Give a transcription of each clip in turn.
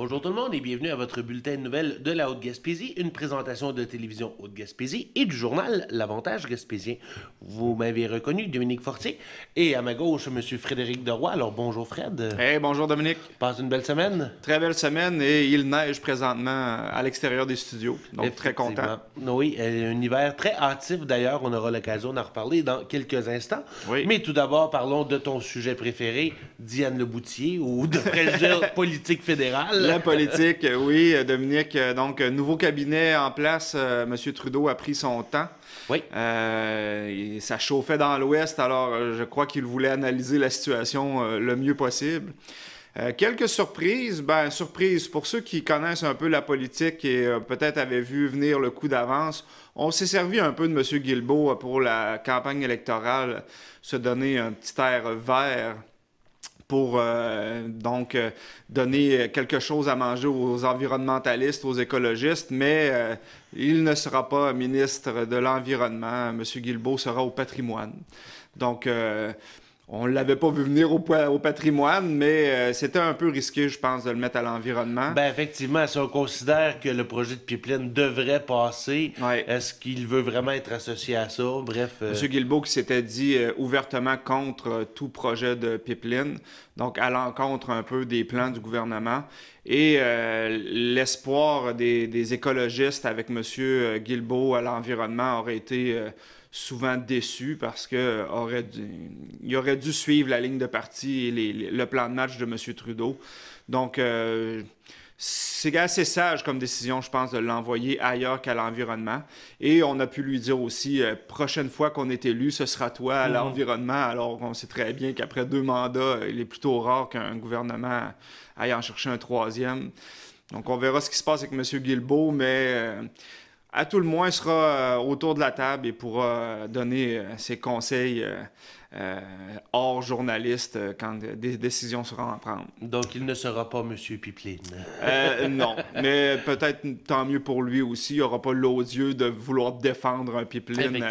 Bonjour tout le monde et bienvenue à votre bulletin de nouvelles de la Haute-Gaspésie, une présentation de télévision Haute-Gaspésie et du journal L'Avantage Gaspésien. Vous m'avez reconnu, Dominique Fortier, et à ma gauche, M. Frédéric Deroy. Alors bonjour Fred. Hey, bonjour Dominique. Passe une belle semaine. Très belle semaine et il neige présentement à l'extérieur des studios, donc très content. Oui, un hiver très hâtif d'ailleurs, on aura l'occasion d'en reparler dans quelques instants. Oui. Mais tout d'abord, parlons de ton sujet préféré, Diane Leboutier, ou devrais-je dire politique fédérale. La politique, oui, Dominique. Donc, nouveau cabinet en place. M. Trudeau a pris son temps. Oui. Ça chauffait dans l'Ouest, alors je crois qu'il voulait analyser la situation le mieux possible. Quelques surprises. Surprise pour ceux qui connaissent un peu la politique et peut-être avaient vu venir le coup d'avance. On s'est servi un peu de M. Guilbeault pour la campagne électorale, se donner un petit air vert pour donner quelque chose à manger aux environnementalistes, aux écologistes, mais il ne sera pas ministre de l'Environnement. M. Guilbeault sera au patrimoine. Donc, on ne l'avait pas vu venir au patrimoine, mais c'était un peu risqué, je pense, de le mettre à l'environnement. Effectivement, si on considère que le projet de pipeline devrait passer, ouais. Est-ce qu'il veut vraiment être associé à ça? Bref. M. Guilbeault qui s'était dit ouvertement contre tout projet de pipeline, donc à l'encontre un peu des plans du gouvernement. Et l'espoir des écologistes avec M. Guilbeault à l'environnement aurait été souvent déçu parce qu'il aurait dû suivre la ligne de parti et le plan de match de M. Trudeau. Donc, c'est assez sage comme décision, je pense, de l'envoyer ailleurs qu'à l'environnement. Et on a pu lui dire aussi, prochaine fois qu'on est élu, ce sera toi à l'environnement. Alors, on sait très bien qu'après 2 mandats, il est plutôt rare qu'un gouvernement aille en chercher un 3e. Donc, on verra ce qui se passe avec M. Guilbeault, mais à tout le moins, il sera autour de la table et pourra donner ses conseils hors journaliste quand des décisions seront à prendre. Donc, il ne sera pas M. Pipeline. Non, mais peut-être tant mieux pour lui aussi. Il n'aura pas l'odieux de vouloir défendre un pipeline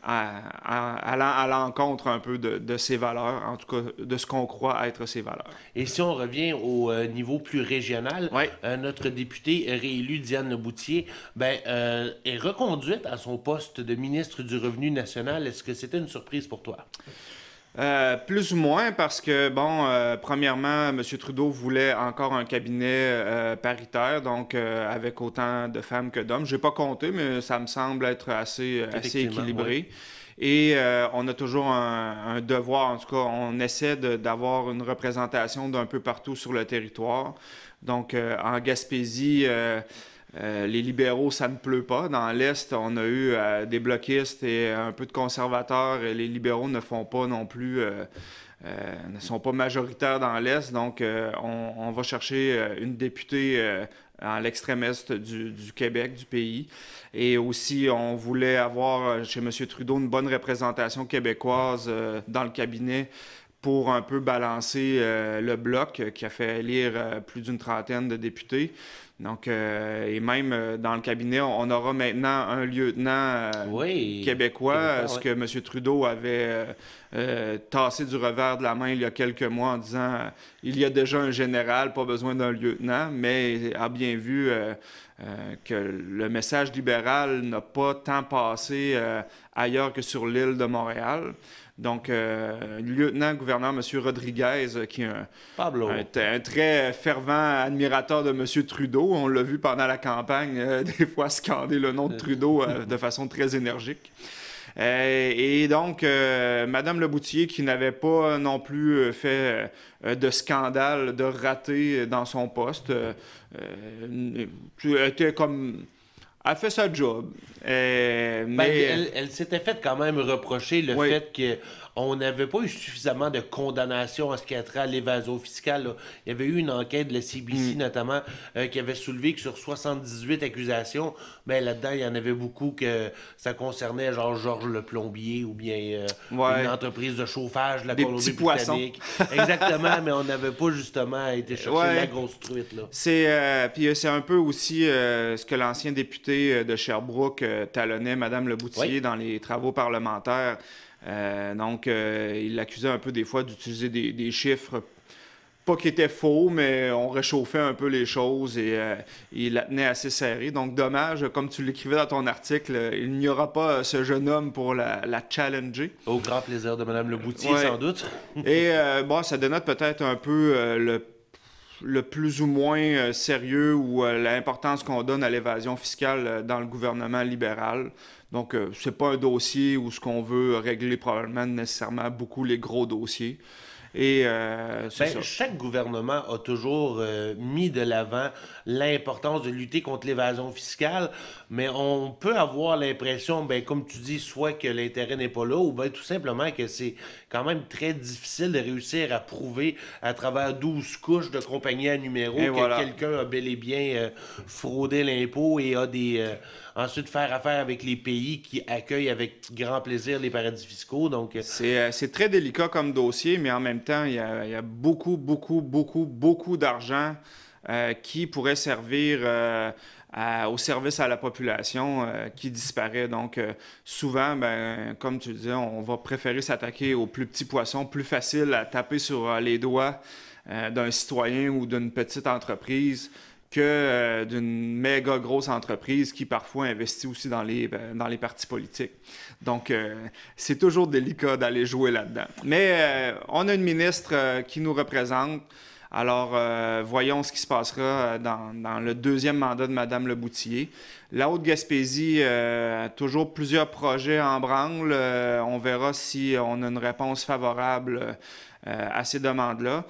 à l'encontre un peu de ses valeurs, en tout cas de ce qu'on croit être ses valeurs. Et si on revient au niveau plus régional, oui. Notre députée réélue Diane Leboutier est reconduite à son poste de ministre du Revenu national. Est-ce que c'était une surprise pour toi? Plus ou moins parce que, premièrement, M. Trudeau voulait encore un cabinet paritaire, donc avec autant de femmes que d'hommes. Je n'ai pas compté, mais ça me semble être assez équilibré. Oui. Et on a toujours un devoir, en tout cas, on essaie d'avoir une représentation d'un peu partout sur le territoire. Donc, en Gaspésie, les libéraux, ça ne pleut pas. Dans l'Est, on a eu des bloquistes et un peu de conservateurs. Et les libéraux ne font pas non plus, ne sont pas majoritaires dans l'Est. Donc, on va chercher une députée à l'extrême est du Québec, du pays. Et aussi, on voulait avoir chez M. Trudeau une bonne représentation québécoise dans le cabinet pour un peu balancer le bloc qui a fait élire plus d'une trentaine de députés. Donc, et même dans le cabinet, on aura maintenant un lieutenant québécois, ce que M. Trudeau avait tassé du revers de la main il y a quelques mois en disant il y a déjà un général, pas besoin d'un lieutenant, mais a bien vu que le message libéral n'a pas tant passé ailleurs que sur l'île de Montréal. Donc, lieutenant-gouverneur M. Rodriguez, qui est un très fervent admirateur de M. Trudeau. On l'a vu pendant la campagne, des fois scander le nom de Trudeau de façon très énergique. Et donc, Mme Leboutier, qui n'avait pas non plus fait de scandale, de raté dans son poste, était comme... Elle fait sa job. Mais elle s'était fait quand même reprocher le fait qu'on n'avait pas eu suffisamment de condamnations en ce qui a trait à l'évasion fiscale. Là. Il y avait eu une enquête de la CBC notamment qui avait soulevé que sur 78 accusations, là-dedans, il y en avait beaucoup que ça concernait genre Georges le plombier ou bien une entreprise de chauffage de la Colombie-Britannique. Exactement, mais on n'avait pas justement été chercher la grosse truite. Là. Puis c'est un peu aussi ce que l'ancien député de Sherbrooke talonnait Mme Leboutier dans les travaux parlementaires. Donc, il l'accusait un peu des fois d'utiliser des chiffres pas qu'il était faux, mais on réchauffait un peu les choses et il la tenait assez serrée. Donc, dommage, comme tu l'écrivais dans ton article, il n'y aura pas ce jeune homme pour la challenger. Au grand plaisir de Mme Leboutier, sans doute. Et bon, ça dénote peut-être un peu le plus ou moins sérieux ou l'importance qu'on donne à l'évasion fiscale dans le gouvernement libéral. Donc, c'est pas un dossier où ce qu'on veut régler probablement nécessairement beaucoup les gros dossiers. Et c'est ça. Chaque gouvernement a toujours mis de l'avant l'importance de lutter contre l'évasion fiscale, mais on peut avoir l'impression, comme tu dis, soit que l'intérêt n'est pas là, ou bien tout simplement que c'est quand même très difficile de réussir à prouver à travers 12 couches de compagnie à numéro que quelqu'un a bel et bien fraudé l'impôt et a ensuite faire affaire avec les pays qui accueillent avec grand plaisir les paradis fiscaux. Donc, c'est très délicat comme dossier, mais en même temps, il y a beaucoup d'argent qui pourrait servir au service à la population qui disparaît. Donc, souvent, comme tu le disais, on va préférer s'attaquer aux plus petits poissons, plus faciles à taper sur les doigts d'un citoyen ou d'une petite entreprise que d'une méga grosse entreprise qui parfois investit aussi dans les partis politiques. Donc, c'est toujours délicat d'aller jouer là-dedans. Mais on a une ministre qui nous représente. Alors, voyons ce qui se passera dans le deuxième mandat de Mme Leboutier. La Haute-Gaspésie a toujours plusieurs projets en branle. On verra si on a une réponse favorable à ces demandes-là.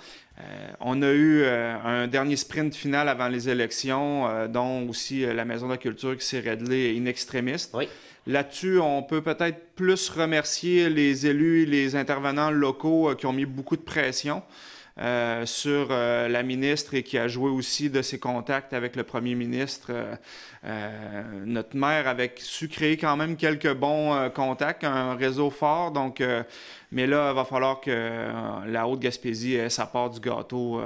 On a eu un dernier sprint final avant les élections, dont aussi la Maison de la Culture qui s'est révélée in extremis. Oui. Là-dessus, on peut peut-être plus remercier les élus et les intervenants locaux qui ont mis beaucoup de pression sur la ministre et qui a joué aussi de ses contacts avec le premier ministre. Notre maire avait su créer quand même quelques bons contacts, un réseau fort. Donc, mais là, il va falloir que la Haute-Gaspésie ait sa part du gâteau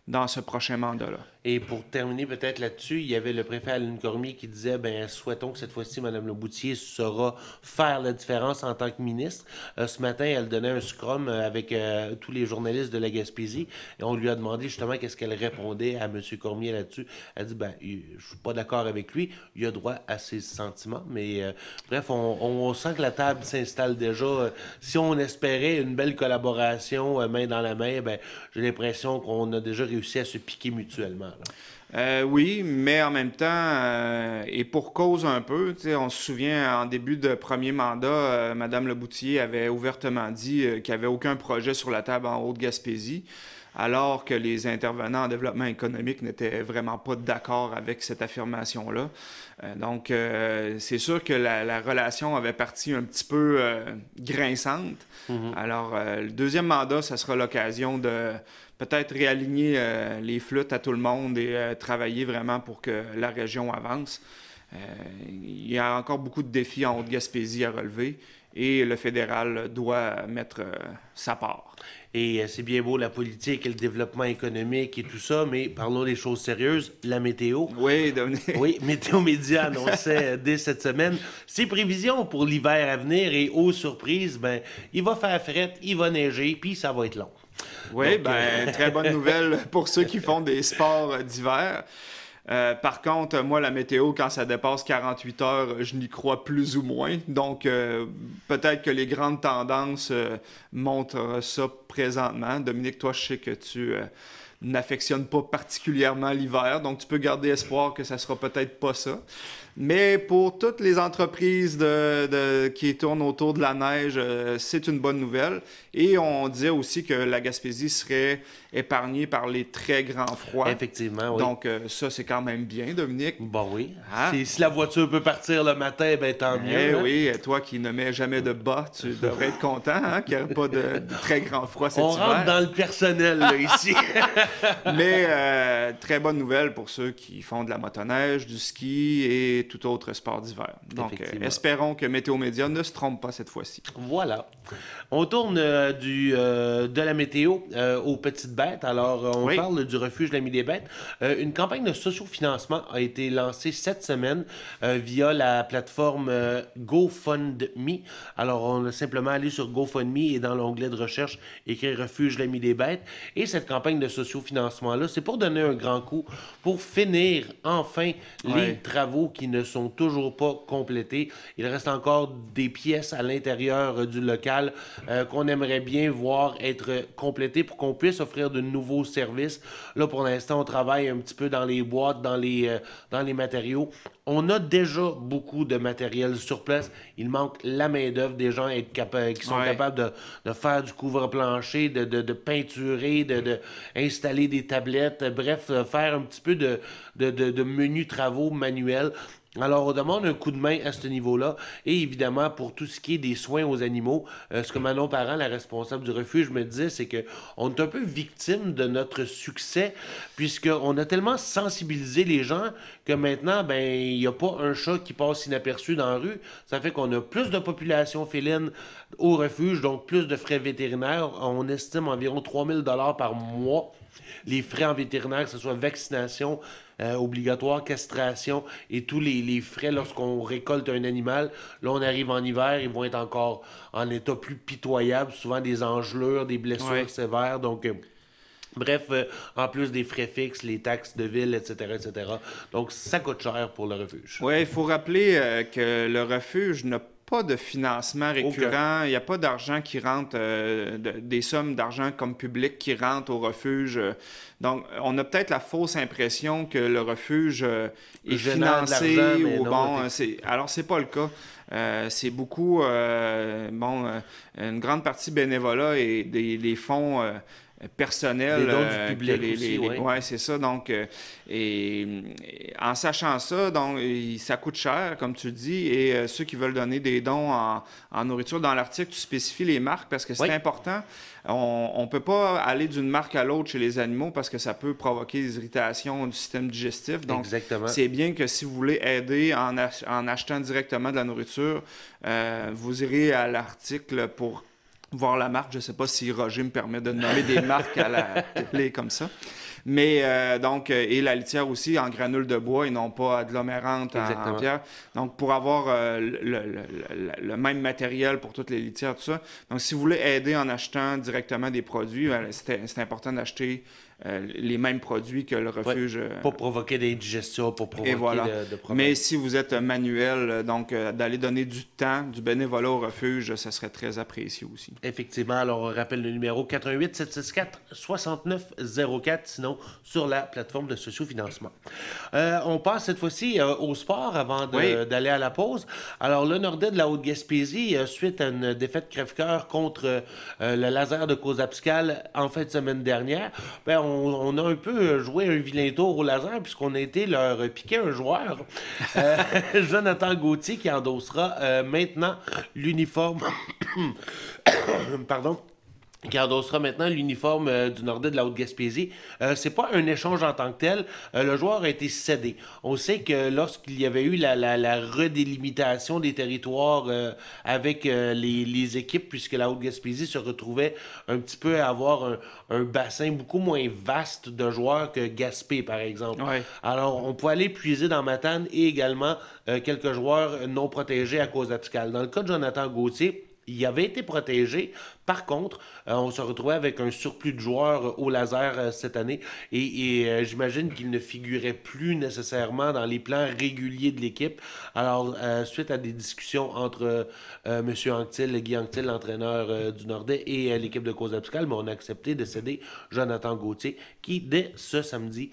dans ce prochain mandat-là. Et pour terminer peut-être là-dessus, il y avait le préfet Alain Cormier qui disait souhaitons que cette fois-ci, Mme Leboutier saura faire la différence en tant que ministre. Ce matin, elle donnait un scrum avec tous les journalistes de la Gaspésie et on lui a demandé justement qu'est-ce qu'elle répondait à M. Cormier là-dessus. Elle dit je suis pas d'accord avec lui, il a droit à ses sentiments, mais bref, on sent que la table s'installe déjà. Si on espérait une belle collaboration main dans la main, j'ai l'impression qu'on a déjà réussi à se piquer mutuellement. Oui, mais en même temps, et pour cause un peu, on se souvient, en début de premier mandat, Mme Leboutier avait ouvertement dit qu'il n'y avait aucun projet sur la table en Haute-Gaspésie, alors que les intervenants en développement économique n'étaient vraiment pas d'accord avec cette affirmation-là. Donc, c'est sûr que la relation avait parti un petit peu grinçante. Mm-hmm. Alors, le deuxième mandat, ça sera l'occasion de peut-être réaligner les flûtes à tout le monde et travailler vraiment pour que la région avance. Il y a encore beaucoup de défis en Haute-Gaspésie à relever et le fédéral doit mettre sa part. Et c'est bien beau la politique et le développement économique et tout ça, mais parlons des choses sérieuses. La météo. Oui, Dominique. Oui, Météo Média annonçait dès cette semaine ses prévisions pour l'hiver à venir et aux surprises, il va faire fret, il va neiger, puis ça va être long. Oui, très bonne nouvelle pour ceux qui font des sports d'hiver. Par contre, moi, la météo, quand ça dépasse 48 heures, je n'y crois plus ou moins. Donc, peut-être que les grandes tendances montrent ça présentement. Dominique, toi, je sais que tu n'affectionnes pas particulièrement l'hiver, donc tu peux garder espoir que ça sera peut-être pas ça. Mais pour toutes les entreprises qui tournent autour de la neige, c'est une bonne nouvelle. Et on disait aussi que la Gaspésie serait épargnée par les très grands froids. Effectivement, oui. Donc ça, c'est quand même bien, Dominique. Bon, oui. Ah. Si la voiture peut partir le matin, tant mieux. Hein? Oui, toi qui ne mets jamais de bas, tu devrais être content qu'il n'y ait pas de très grands froids cet hiver. On rentre dans le personnel, là, ici. Mais très bonne nouvelle pour ceux qui font de la motoneige, du ski et tout autre sport d'hiver. Donc, espérons que Météo Média ne se trompe pas cette fois-ci. Voilà. On tourne de la météo aux petites bêtes. Alors, on parle du refuge de l'Ami des bêtes. Une campagne de sociofinancement a été lancée cette semaine via la plateforme GoFundMe. Alors, on a simplement allé sur GoFundMe et dans l'onglet de recherche, écrire refuge de l'Ami des bêtes. Et cette campagne de sociofinancement sous-financement-là, c'est pour donner un grand coup, pour finir enfin les travaux qui ne sont toujours pas complétés. Il reste encore des pièces à l'intérieur du local qu'on aimerait bien voir être complétées pour qu'on puisse offrir de nouveaux services. Là, pour l'instant, on travaille un petit peu dans les boîtes, dans les matériaux. On a déjà beaucoup de matériel sur place. Il manque la main-d'œuvre, des gens qui sont capables de faire du couvre-plancher, de peinturer, de installer des tablettes, bref, faire un petit peu de menus travaux manuels. Alors, on demande un coup de main à ce niveau-là. Et évidemment, pour tout ce qui est des soins aux animaux, ce que Manon Parent, la responsable du refuge, me disait, c'est qu'on est un peu victime de notre succès, puisqu'on a tellement sensibilisé les gens que maintenant, ben, il n'y a pas un chat qui passe inaperçu dans la rue. Ça fait qu'on a plus de population féline au refuge, donc plus de frais vétérinaires. On estime environ 3 000 $ par mois. Les frais en vétérinaire, que ce soit vaccination obligatoire, castration et tous les frais lorsqu'on récolte un animal. Là, on arrive en hiver, ils vont être encore en état plus pitoyable, souvent des engelures, des blessures sévères. Donc, bref, en plus des frais fixes, les taxes de ville, etc., etc. Donc, ça coûte cher pour le refuge. Oui, il faut rappeler que le refuge n'a pas de financement récurrent, il n'y a pas d'argent qui rentre, des sommes d'argent comme public qui rentrent au refuge. Donc, on a peut-être la fausse impression que le refuge est financé ou bon. Alors, c'est pas le cas. C'est beaucoup, une grande partie bénévolat et des fonds personnel. Les dons du public aussi, oui, c'est ça. Donc, en sachant ça, donc, ça coûte cher, comme tu dis, et ceux qui veulent donner des dons en nourriture, dans l'article, tu spécifies les marques parce que c'est important. On ne peut pas aller d'une marque à l'autre chez les animaux parce que ça peut provoquer des irritations du système digestif. Donc, c'est bien que si vous voulez aider en achetant directement de la nourriture, vous irez à l'article pour voir la marque. Je ne sais pas si Roger me permet de nommer des marques à la télé comme ça. Mais donc, et la litière aussi en granules de bois et non pas agglomérante en pierre. Donc, pour avoir le même matériel pour toutes les litières, tout ça. Donc, si vous voulez aider en achetant directement des produits, c'est important d'acheter les mêmes produits que le refuge. Pour provoquer des digestions, pour provoquer de problèmes. Mais si vous êtes manuel, donc d'aller donner du temps, du bénévolat au refuge, ça serait très apprécié aussi. Effectivement. Alors, on rappelle le numéro 88-764-6904, sinon sur la plateforme de sociofinancement. On passe cette fois-ci au sport avant d'aller à la pause. Alors, le Nordais de la Haute-Gaspésie, suite à une défaite crève-cœur contre le Laser de Cozapscal en fin de semaine dernière, on a un peu joué un vilain tour au Laser puisqu'on a été leur piquer un joueur, Jonathan Gauthier, qui endossera maintenant l'uniforme pardon, qui endossera maintenant l'uniforme du Nordais de la Haute-Gaspésie. C'est pas un échange en tant que tel. Le joueur a été cédé. On sait que lorsqu'il y avait eu la redélimitation des territoires avec les équipes, puisque la Haute-Gaspésie se retrouvait un petit peu à avoir un bassin beaucoup moins vaste de joueurs que Gaspé, par exemple. Alors, on pouvait aller puiser dans Matane et également quelques joueurs non protégés à cause d'Abscal. Dans le cas de Jonathan Gauthier, il avait été protégé. Par contre, on se retrouvait avec un surplus de joueurs au Laser cette année et j'imagine qu'il ne figurait plus nécessairement dans les plans réguliers de l'équipe. Alors, suite à des discussions entre M. Anctil, Guy Anctil, l'entraîneur du Nordais, et l'équipe de Cozapscal, mais on a accepté de céder Jonathan Gauthier, qui, dès ce samedi,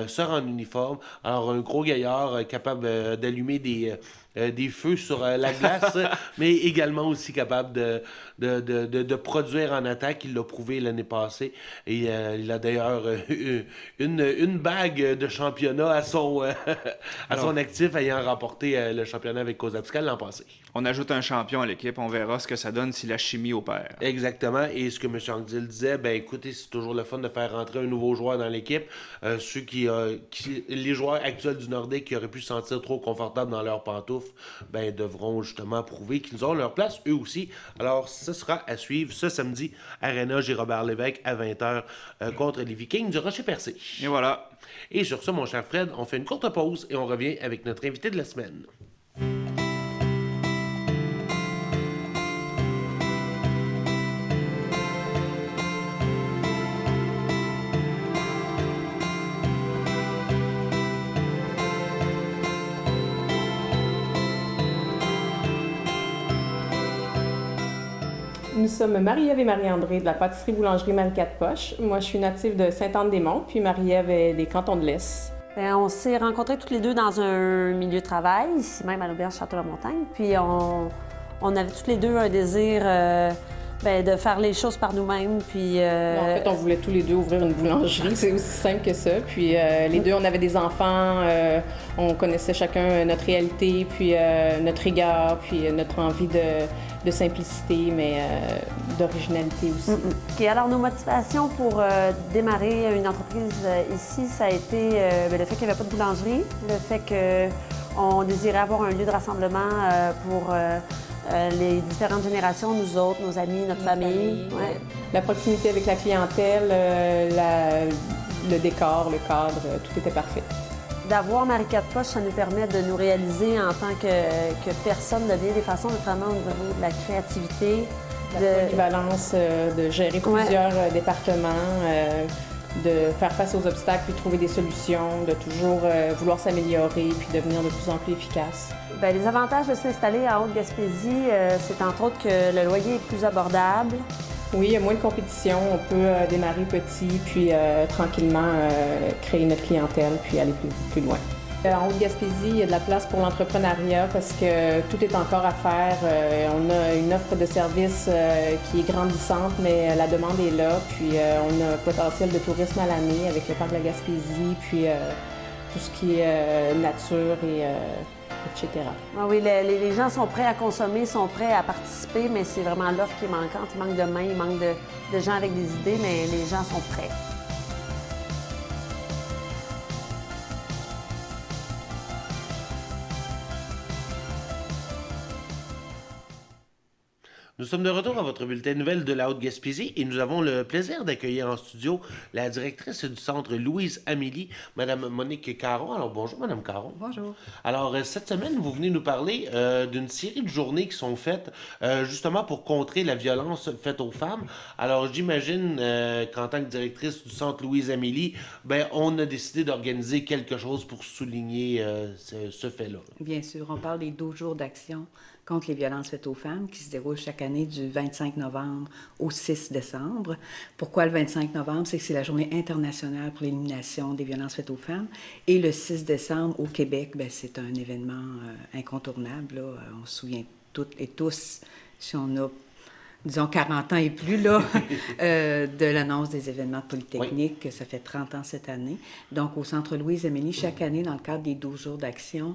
sort en uniforme. Alors, un gros gaillard capable d'allumer des feux sur la glace, mais également aussi capable de produire en attaque. Il l'a prouvé l'année passée. Et il a d'ailleurs une bague de championnat à son actif, ayant remporté le championnat avec Cozapscal l'an passé. On ajoute un champion à l'équipe, on verra ce que ça donne si la chimie opère. Exactement. Et ce que M. Anctil disait, écoutez, c'est toujours le fun de faire rentrer un nouveau joueur dans l'équipe. Ceux les joueurs actuels du Nordais qui auraient pu se sentir trop confortables dans leurs pantoufles, devront justement prouver qu'ils ont leur place eux aussi. Alors, ce sera à suivre ce samedi, Arena J-Robert Lévesque à 20h contre les Vikings du Rocher-Percé. Et voilà. Et sur ce, mon cher Fred, on fait une courte pause et on revient avec notre invité de la semaine. Nous sommes Marie-Ève et Marie-André de la pâtisserie-boulangerie Marie-4-Poches. Moi, je suis native de Sainte-Anne-des-Monts, puis Marie-Ève est des Cantons de l'Est. On s'est rencontrés toutes les deux dans un milieu de travail, ici même à l'auberge Château-la-Montagne. Puis on avait toutes les deux un désir de faire les choses par nous-mêmes. Puis En fait, on voulait tous les deux ouvrir une boulangerie, c'est aussi simple que ça. Puis les deux, on avait des enfants, on connaissait chacun notre réalité, puis notre rigueur, puis notre envie de simplicité, mais d'originalité aussi. Et alors, nos motivations pour démarrer une entreprise ici, ça a été le fait qu'il n'y avait pas de boulangerie, le fait qu'on désirait avoir un lieu de rassemblement pour les différentes générations, nous autres, nos amis, notre famille. Ouais. La proximité avec la clientèle, le décor, le cadre, tout était parfait. D'avoir Marie-4-Poches, ça nous permet de nous réaliser en tant que personne de bien des façons, notamment au niveau de la créativité. La polyvalence, de gérer plusieurs départements, de faire face aux obstacles puis trouver des solutions, de toujours vouloir s'améliorer puis devenir de plus en plus efficace. Bien, les avantages de s'installer à Haute-Gaspésie, c'est entre autres que le loyer est plus abordable. Oui, il y a moins de compétition. On peut démarrer petit, puis tranquillement créer notre clientèle, puis aller plus loin. En Haute-Gaspésie, il y a de la place pour l'entrepreneuriat parce que tout est encore à faire. On a une offre de services qui est grandissante, mais la demande est là. Puis on a un potentiel de tourisme à l'année avec le parc de la Gaspésie, puis tout ce qui est nature et etc. Ah oui, les gens sont prêts à consommer, sont prêts à participer, mais c'est vraiment l'offre qui est manquante. Il manque de mains, il manque de gens avec des idées, mais les gens sont prêts. Nous sommes de retour à votre bulletin de nouvelles de la Haute-Gaspésie et nous avons le plaisir d'accueillir en studio la directrice du centre Louise-Amélie, Mme Monique Caron. Alors bonjour Mme Caron. Bonjour. Alors cette semaine, vous venez nous parler d'une série de journées qui sont faites justement pour contrer la violence faite aux femmes. Alors j'imagine qu'en tant que directrice du centre Louise-Amélie, on a décidé d'organiser quelque chose pour souligner ce fait-là. Bien sûr, on parle des 12 jours d'action contre les violences faites aux femmes qui se déroulent chaque année du 25 novembre au 6 décembre. Pourquoi le 25 novembre? C'est que c'est la journée internationale pour l'élimination des violences faites aux femmes. Et le 6 décembre, au Québec, c'est un événement incontournable. Là. On se souvient toutes et tous, si on a, disons, 40 ans et plus, là, de l'annonce des événements de Polytechnique. Oui. Ça fait 30 ans cette année. Donc, au Centre Louise-Amélie, chaque année, dans le cadre des 12 jours d'action,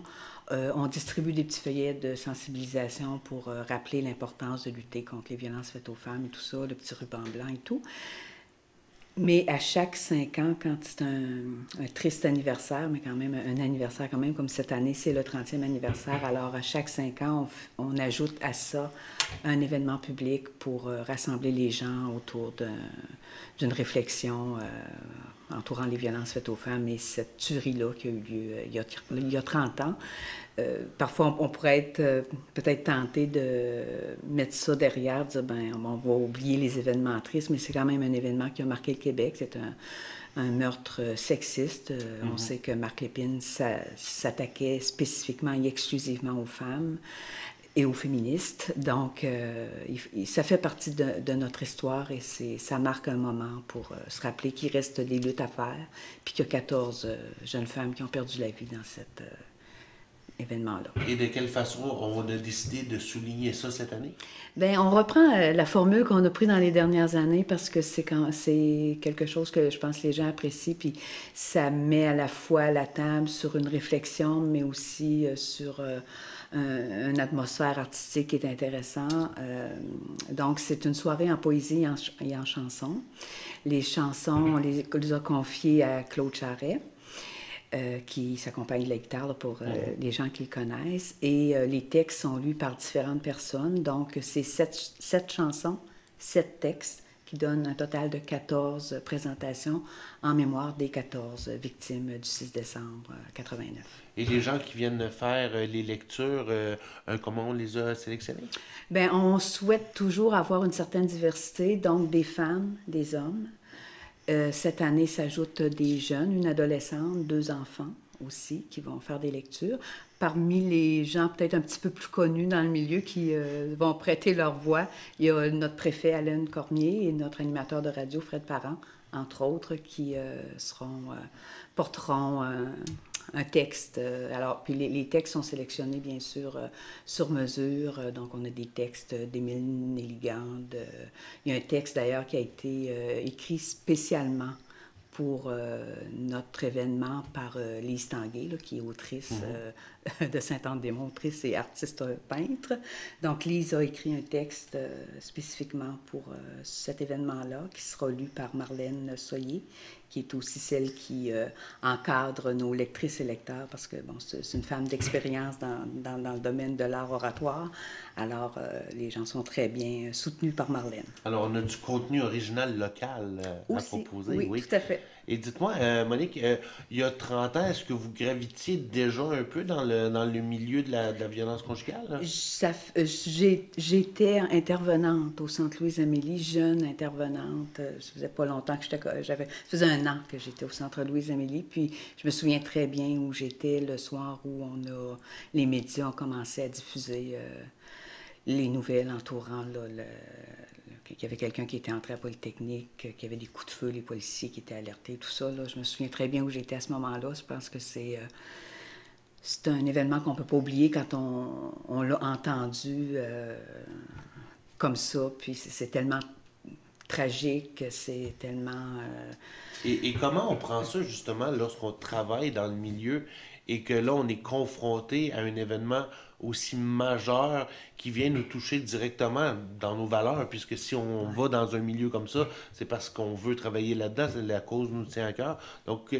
on distribue des petits feuillets de sensibilisation pour rappeler l'importance de lutter contre les violences faites aux femmes et tout ça, le petit ruban blanc et tout. Mais à chaque 5 ans, quand c'est un triste anniversaire, mais quand même un anniversaire quand même, comme cette année, c'est le 30e anniversaire, alors à chaque 5 ans, on ajoute à ça un événement public pour rassembler les gens autour d'une réflexion entourant les violences faites aux femmes et cette tuerie-là qui a eu lieu il y a 30 ans. Parfois, on pourrait être peut-être tenté de mettre ça derrière, de dire, on va oublier les événements tristes, mais c'est quand même un événement qui a marqué le Québec. C'est un meurtre sexiste. On sait que Marc Lépine s'attaquait spécifiquement et exclusivement aux femmes et aux féministes. Donc, ça fait partie de notre histoire et ça marque un moment pour se rappeler qu'il reste des luttes à faire, puis qu'il y a 14 jeunes femmes qui ont perdu la vie dans cet événement-là. Et de quelle façon on a décidé de souligner ça cette année? Bien, on reprend la formule qu'on a prise dans les dernières années parce que c'est quelque chose que je pense que les gens apprécient, puis ça met à la fois la table sur une réflexion, mais aussi sur une atmosphère artistique qui est intéressante. Donc, c'est une soirée en poésie et en chansons. Les chansons, on les a confiées à Claude Charret, qui s'accompagne de la guitare là, pour les gens qui le connaissent. Et les textes sont lus par différentes personnes. Donc, c'est 7 chansons, 7 textes qui donnent un total de 14 présentations en mémoire des 14 victimes du 6 décembre 89. Et les gens qui viennent faire les lectures, comment on les a sélectionnés? Bien, on souhaite toujours avoir une certaine diversité, donc des femmes, des hommes. Cette année s'ajoutent des jeunes, une adolescente, 2 enfants aussi qui vont faire des lectures. Parmi les gens peut-être un petit peu plus connus dans le milieu qui vont prêter leur voix, il y a notre préfet Alain Cormier et notre animateur de radio Fred Parent, entre autres, qui porteront un texte. Alors, puis les textes sont sélectionnés, bien sûr, sur mesure. Donc, on a des textes d'Émile Nelligand. Il y a un texte, d'ailleurs, qui a été écrit spécialement pour notre événement par Lise Tanguay, là, qui est autrice de Sainte-Anne-des-Monts, autrice et artiste peintre. Donc, Lise a écrit un texte spécifiquement pour cet événement-là, qui sera lu par Marlène Soyer, qui est aussi celle qui encadre nos lectrices et lecteurs, parce que bon, c'est une femme d'expérience dans le domaine de l'art oratoire. Alors, les gens sont très bien soutenus par Marlène. Alors, on a du contenu original local à proposer. Oui, tout à fait. Et dites-moi, Monique, il y a 30 ans, est-ce que vous gravitiez déjà un peu dans le milieu de la violence conjugale? J'étais intervenante au Centre Louise-Amélie, jeune intervenante. Ça faisait pas longtemps que ça faisait un an que j'étais au Centre Louise-Amélie. Puis je me souviens très bien où j'étais le soir où les médias ont commencé à diffuser les nouvelles entourant qu'il y avait quelqu'un qui était entré à Polytechnique, qu'il y avait des coups de feu, les policiers qui étaient alertés, tout ça. Là, je me souviens très bien où j'étais à ce moment-là. Je pense que c'est un événement qu'on ne peut pas oublier quand on l'a entendu comme ça. Puis c'est tellement tragique, c'est tellement... Et comment on prend ça, justement, lorsqu'on travaille dans le milieu et que là, on est confronté à un événement aussi majeur qui vient nous toucher directement dans nos valeurs, puisque si on va dans un milieu comme ça, c'est parce qu'on veut travailler là-dedans, la cause nous tient à cœur. Donc,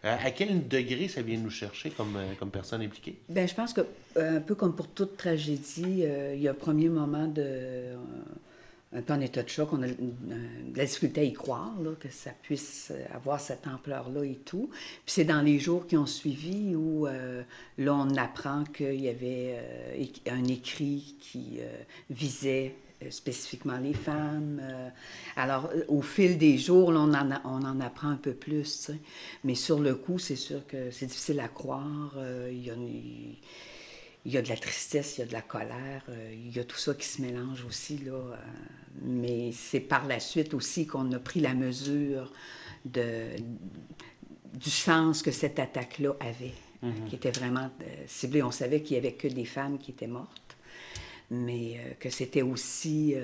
à quel degré ça vient nous chercher comme personne impliquée? Bien, je pense que, un peu comme pour toute tragédie, il y a un premier moment un peu en état de choc, on a de la difficulté à y croire, là, que ça puisse avoir cette ampleur-là et tout. Puis c'est dans les jours qui ont suivi où, là, on apprend qu'il y avait un écrit qui visait spécifiquement les femmes. Alors, au fil des jours, là, on en apprend un peu plus, tu sais. Mais sur le coup, c'est sûr que c'est difficile à croire. Il y a de la tristesse, il y a de la colère, il y a tout ça qui se mélange aussi, là. Mais c'est par la suite aussi qu'on a pris la mesure du sens que cette attaque-là avait, qui était vraiment ciblée. On savait qu'il n'y avait que des femmes qui étaient mortes, mais que c'était aussi...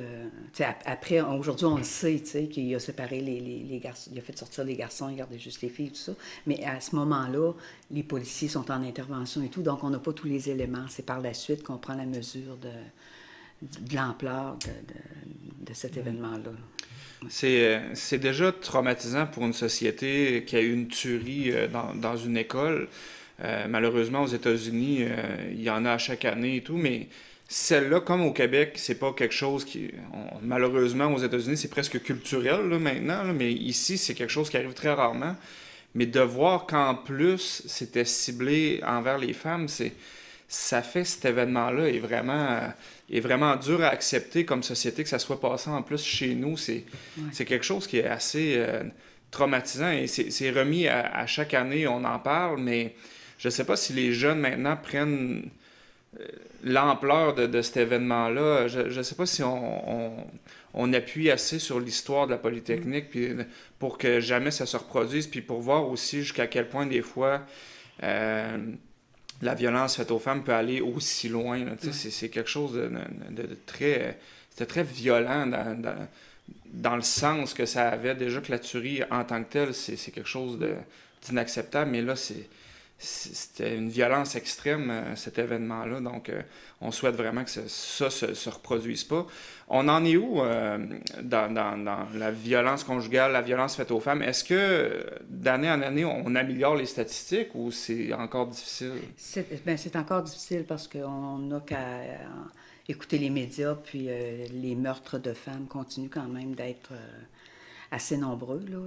après, aujourd'hui, on le sait, qu'il a séparé les garçons, il a fait sortir les garçons, il gardait juste les filles, tout ça. Mais à ce moment-là, les policiers sont en intervention et tout, donc on n'a pas tous les éléments. C'est par la suite qu'on prend la mesure de l'ampleur de cet événement-là. C'est déjà traumatisant pour une société qui a eu une tuerie dans une école. Malheureusement, aux États-Unis, il y en a à chaque année et tout, mais... Celle-là, comme au Québec, c'est pas quelque chose qui... malheureusement, aux États-Unis, c'est presque culturel là, maintenant, là, mais ici, c'est quelque chose qui arrive très rarement. Mais de voir qu'en plus, c'était ciblé envers les femmes, ça fait cet événement-là est vraiment dur à accepter comme société, que ça soit passé en plus chez nous. C'est quelque chose qui est assez traumatisant et c'est remis à chaque année, on en parle, mais je sais pas si les jeunes maintenant prennent... l'ampleur de cet événement-là, je ne sais pas si on appuie assez sur l'histoire de la Polytechnique puis pour que jamais ça se reproduise, puis pour voir aussi jusqu'à quel point des fois la violence faite aux femmes peut aller aussi loin. Là, c'est quelque chose de très... C'était très violent dans le sens que ça avait. Déjà que la tuerie en tant que telle, c'est quelque chose d'inacceptable, mais là, c'était une violence extrême, cet événement-là. Donc, on souhaite vraiment que ça se reproduise pas. On en est où dans la violence conjugale, la violence faite aux femmes? Est-ce que d'année en année, on améliore les statistiques ou c'est encore difficile? C'est encore difficile parce qu'on n'a qu'à écouter les médias, puis les meurtres de femmes continuent quand même d'être... assez nombreux, là.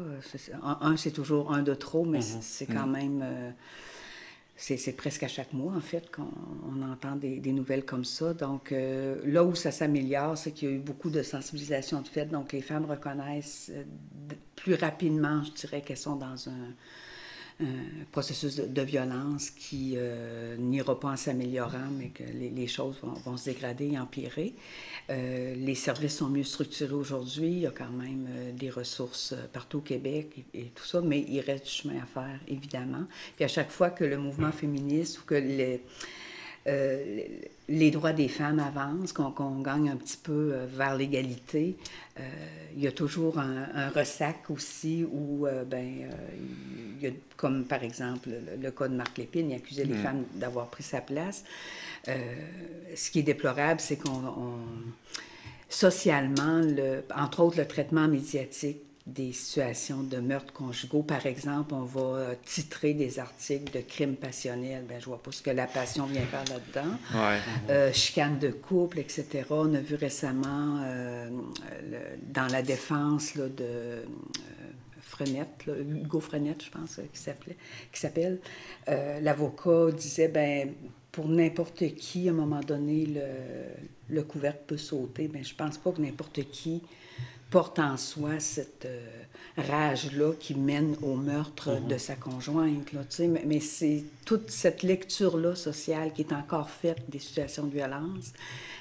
C'est toujours un de trop, mais c'est quand même... c'est presque à chaque mois, en fait, qu'on entend des nouvelles comme ça. Donc, là où ça s'améliore, c'est qu'il y a eu beaucoup de sensibilisation de fait. Donc, les femmes reconnaissent plus rapidement, je dirais, qu'elles sont dans processus de violence qui n'ira pas en s'améliorant, mais que les choses vont se dégrader et empirer. Les services sont mieux structurés aujourd'hui. Il y a quand même des ressources partout au Québec et tout ça, mais il reste du chemin à faire, évidemment. Puis à chaque fois que le mouvement féministe ou que les droits des femmes avancent, qu'on gagne un petit peu vers l'égalité, il y a toujours un ressac aussi où, il y a, comme par exemple le cas de Marc Lépine, il accusait les femmes d'avoir pris sa place. Ce qui est déplorable, c'est socialement, entre autres le traitement médiatique des situations de meurtres conjugaux. Par exemple, on va titrer des articles de crimes passionnels. Bien, je vois pas ce que la passion vient faire là-dedans. Ouais. Chicane de couple, etc. On a vu récemment, dans la défense là, de Frenette, là, Hugo Frenette, je pense, qui s'appelle, l'avocat disait, ben pour n'importe qui, à un moment donné, le couvercle peut sauter. Bien, je pense pas que n'importe qui porte en soi cette rage-là qui mène au meurtre de sa conjointe. Là, mais c'est toute cette lecture-là sociale qui est encore faite des situations de violence,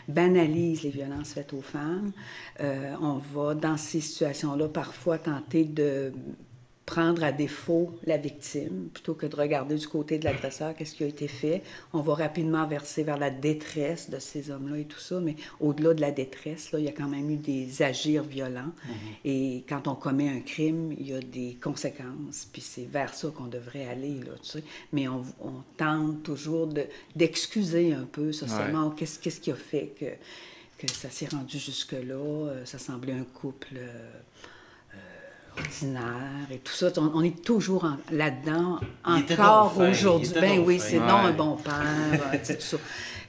banalise les violences faites aux femmes. On va, dans ces situations-là, parfois tenter de prendre à défaut la victime, plutôt que de regarder du côté de l'agresseur qu'est-ce qui a été fait. On va rapidement verser vers la détresse de ces hommes-là et tout ça, mais au-delà de la détresse, là, il y a quand même eu des agirs violents. Et quand on commet un crime, il y a des conséquences, puis c'est vers ça qu'on devrait aller, là, tu sais. Mais on tente toujours d'excuser un peu socialement. Ouais. Qu'est-ce qui a fait que ça s'est rendu jusque-là? Ça semblait un couple ordinaire et tout ça. On est toujours là-dedans, encore aujourd'hui. Ben oui, c'est non un bon père, tout ça.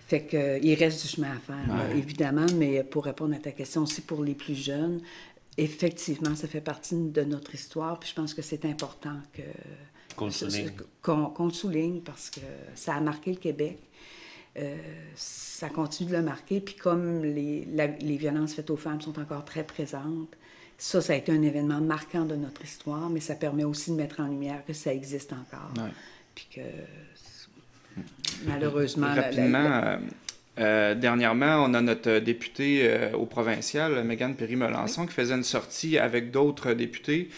Fait qu'il reste du chemin à faire, là, évidemment, mais pour répondre à ta question aussi pour les plus jeunes, effectivement, ça fait partie de notre histoire, puis je pense que c'est important qu'on le souligne parce que ça a marqué le Québec. Ça continue de le marquer, puis comme les violences faites aux femmes sont encore très présentes, ça a été un événement marquant de notre histoire, mais ça permet aussi de mettre en lumière que ça existe encore. Ouais. Puis que, malheureusement... Rapidement, dernièrement, on a notre députée au provincial, Mégane Perry-Melançon, qui faisait une sortie avec d'autres députés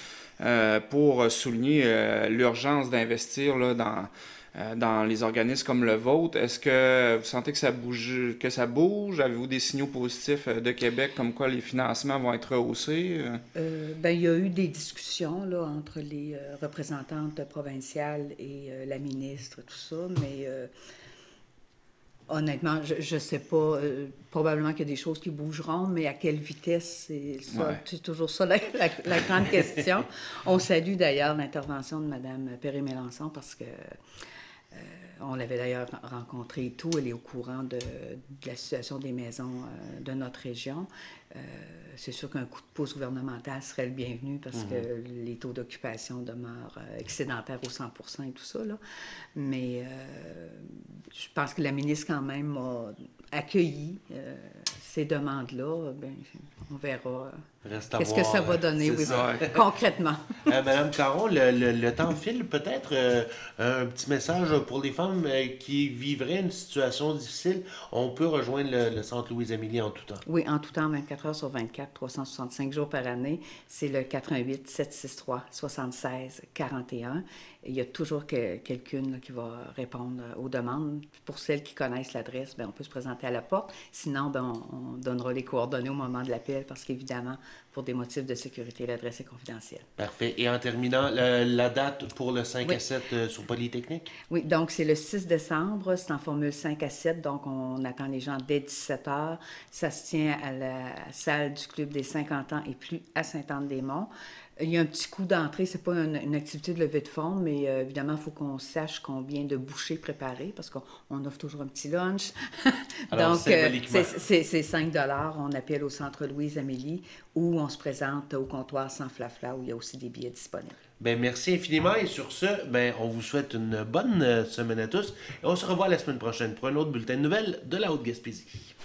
pour souligner l'urgence d'investir là, dans les organismes comme le vôtre. Est-ce que vous sentez que ça bouge? Avez-vous des signaux positifs de Québec comme quoi les financements vont être rehaussés? Il y a eu des discussions là, entre les représentantes provinciales et la ministre, tout ça, mais honnêtement, je ne sais pas. Probablement qu'il y a des choses qui bougeront, mais à quelle vitesse? C'est toujours ça la grande question. On salue d'ailleurs l'intervention de Mme Perry-Melançon parce que on l'avait d'ailleurs rencontrée et tout. Elle est au courant de la situation des maisons de notre région. C'est sûr qu'un coup de pouce gouvernemental serait le bienvenu parce que les taux d'occupation demeurent excédentaires au 100% et tout ça. Là. Mais je pense que la ministre, quand même, a accueilli ces demandes-là. Ben, on verra qu'est-ce que ça va donner concrètement. Madame Caron, le temps file. Peut-être un petit message pour les femmes qui vivraient une situation difficile. On peut rejoindre le Centre Louise-Amélie en tout temps. Oui, en tout temps, 24 heures sur 24, 365 jours par année. C'est le 418-763-76-41. Il y a toujours quelqu'un qui va répondre aux demandes. Pour celles qui connaissent l'adresse, on peut se présenter à la porte. Sinon, on donnera les coordonnées au moment de l'appel parce qu'évidemment, pour des motifs de sécurité, l'adresse est confidentielle. Parfait. Et en terminant, la date pour le 5 à 7 sur Polytechnique? Oui, donc c'est le 6 décembre. C'est en formule 5 à 7, donc on attend les gens dès 17 h. Ça se tient à la salle du Club des 50 ans et plus à Sainte-Anne-des-Monts. Il y a un petit coût d'entrée, c'est pas une activité de levée de fonds, mais évidemment, il faut qu'on sache combien de bouchées préparer, parce qu'on offre toujours un petit lunch. Alors, donc, c'est 5 $. On appelle au Centre Louise-Amélie, ou on se présente au comptoir Sans Flafla, où il y a aussi des billets disponibles. Bien, merci infiniment, et sur ce, on vous souhaite une bonne semaine à tous, et on se revoit la semaine prochaine pour un autre bulletin de nouvelles de la Haute-Gaspésie.